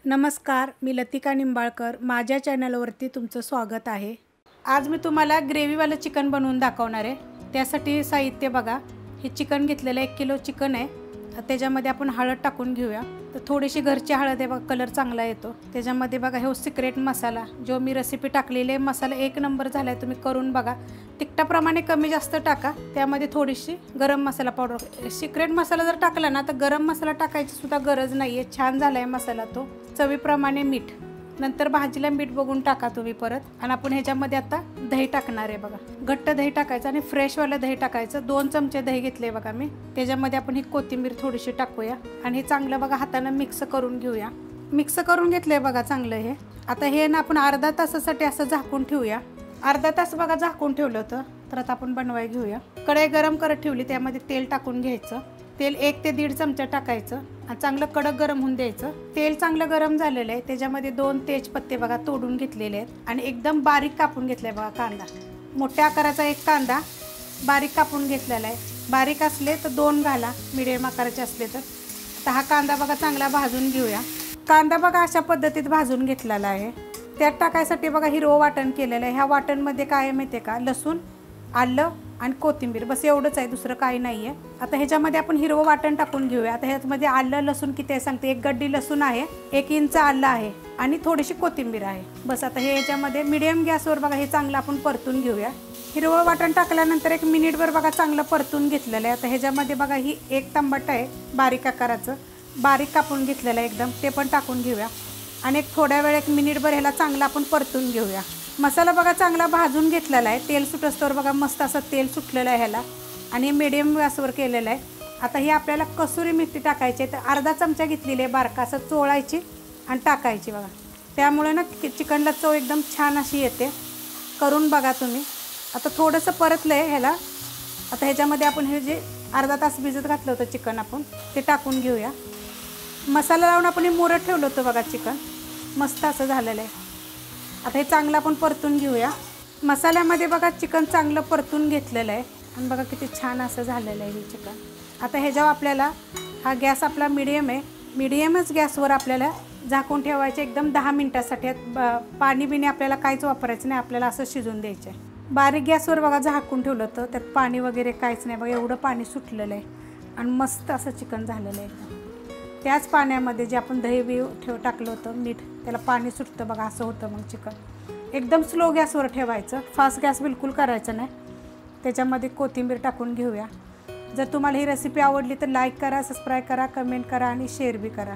नमस्कार, मी लतिका निंबाळकर. माझ्या चॅनलवरती तुमचं स्वागत आहे. आज मी तुम्हाला ग्रेव्हीवालं चिकन बनवून दाखवणार आहे. त्यासाठी साहित्य बघा, हे चिकन घेतलेलं 1 किलो चिकन आहे. त्याच्यामध्ये आपण हळद टाकून घेऊया. तर थोडीशी घरची हळद आहे बघा, कलर चांगला येतो. त्याच्यामध्ये बघा हे सिक्रेट मसाला, जो मी रेसिपी टाकलेले मसाला 1 नंबर झाला आहे, तुम्ही करून बघा. तिखटाप्रमाणे कमी जास्त टाका. त्यामध्ये थोडीशी गरम मसाला पावडर, सिक्रेट मसाला जर टाकला ना तर गरम मसाला टाकायची सुद्धा गरज नाही आहे. छान झाला आहे मसाला तो. चवीप्रमाणे मीठ, नंतर भाजीला मीठ बघून टाका तुम्ही परत. आणि आपण ह्याच्यामध्ये आता दही टाकणार आहे बघा. घट्ट दही टाकायचं आणि फ्रेशवालं दही टाकायचं. 2 चमचे दही घेतले बघा मी. त्याच्यामध्ये आपण ही कोथिंबीर थोडीशी टाकूया आणि हे चांगलं बघा हाताने मिक्स करून घेऊया. मिक्स करून घेतलंय बघा चांगलं हे. आता हे ना आपण अर्धा तासासाठी असं झाकून ठेवूया. अर्धा तास बघा झाकून ठेवलं होतं. तर आता आपण बनवायला घेऊया. कढई गरम करत ठेवली, त्यामध्ये तेल टाकून घ्यायचं. तेल 1 ते 1.5 चमचा टाकायचं आणि चांगलं कडक गरम होऊन द्यायचं. तेल चांगलं गरम झालेलं आहे. त्याच्यामध्ये 2 तेजपत्ते बघा तोडून घेतलेले आहेत आणि एकदम बारीक कापून घेतलाय बघा कांदा. मोठ्या आकाराचा 1 कांदा बारीक कापून घेतलेला आहे. बारीक असले तर 2 घाला, मिडियम आकाराचे असले तर. आता हा कांदा बघा चांगला भाजून घेऊया. कांदा बघा अशा पद्धतीत भाजून घेतलेला आहे. त्यात टाकायसाठी बघा हिरवं वाटण केलेलं आहे. ह्या वाटणमध्ये काय आहे माहिती आहे का, लसूण, आलं आणि कोथिंबीर, बस एवढंच आहे, दुसरं काही नाही आहे. आता ह्याच्यामध्ये आपण हिरवं वाटण टाकून घेऊया. आता ह्याच्यामध्ये आलं लसूण किती आहे सांगते. 1 गड्डी लसूण आहे, 1 इंच आलं आहे आणि थोडीशी कोथिंबीर आहे. बस आता हे ह्याच्यामध्ये मिडियम गॅसवर बघा हे चांगलं आपण परतून घेऊया. हिरवं वाटण टाकल्यानंतर 1 मिनिटभर बघा चांगलं परतून घेतलेलं आहे. आता ह्याच्यामध्ये बघा ही 1 टमाटर आहे बारीक आकाराचं, बारीक कापून घेतलेलं आहे एकदम, ते पण टाकून घेऊया. आणि थोड्या वेळ 1 मिनिटभर ह्याला चांगलं आपण परतून घेऊया. मसाला बघा चांगला भाजून घेतलेला आहे. तेल सुटस्तोवर बघा मस्त असं तेल सुटलेलं आहे ह्याला आणि मीडियम गॅसवर केलेलं आहे. आता ही आपल्याला कसुरी मेथी टाकायची आहे. तर अर्धा चमचा घेतलेली आहे, बारका असं चोळायची आणि टाकायची बघा. त्यामुळे ना चिकनला चव एकदम छान अशी येते. करून बघा तुम्ही. आता थोडंसं परतलं आहे ह्याला. आता ह्याच्यामध्ये आपण हे जे अर्धा तास भिजत घातलं होतं चिकन आपण ते टाकून घेऊया. मसाला लावून आपण हे मुरत ठेवलं होतं बघा चिकन, मस्त असं झालेलं आहे. आता हे चांगलं आपण परतून घेऊया. मसाल्यामध्ये बघा चिकन चांगलं परतून घेतलेलं आहे आणि बघा किती छान असं झालेलं आहे हे चिकन. आता ह्याच्यावर आपल्याला हा गॅस आपला मिडियम आहे. मिडियमच गॅसवर आपल्याला झाकून ठेवायचे एकदम 10 मिनटासाठी. पाणी बिणी आपल्याला काहीच वापरायचं नाही, आपल्याला असं शिजून द्यायचं आहे. बारीक गॅसवर बघा झाकून ठेवलं होतं, त्यात पाणी वगैरे काहीच नाही बघा, एवढं पाणी सुटलेलं आहे आणि मस्त असं चिकन झालेलं आहे एकदम. त्याच पाण्यामध्ये जे आपण दही टाकलं होतं मीठ, त्याला पाणी सुटतं बघा, असं होतं मग चिकन. एकदम स्लो गॅसवर ठेवायचं, फास्ट गॅस बिलकुल करायचं नाही. त्याच्यामध्ये कोथिंबीर टाकून घेऊया. जर तुम्हाला ही रेसिपी आवडली तर लाईक करा, सबस्क्राईब करा, कमेंट करा आणि शेअर बी करा.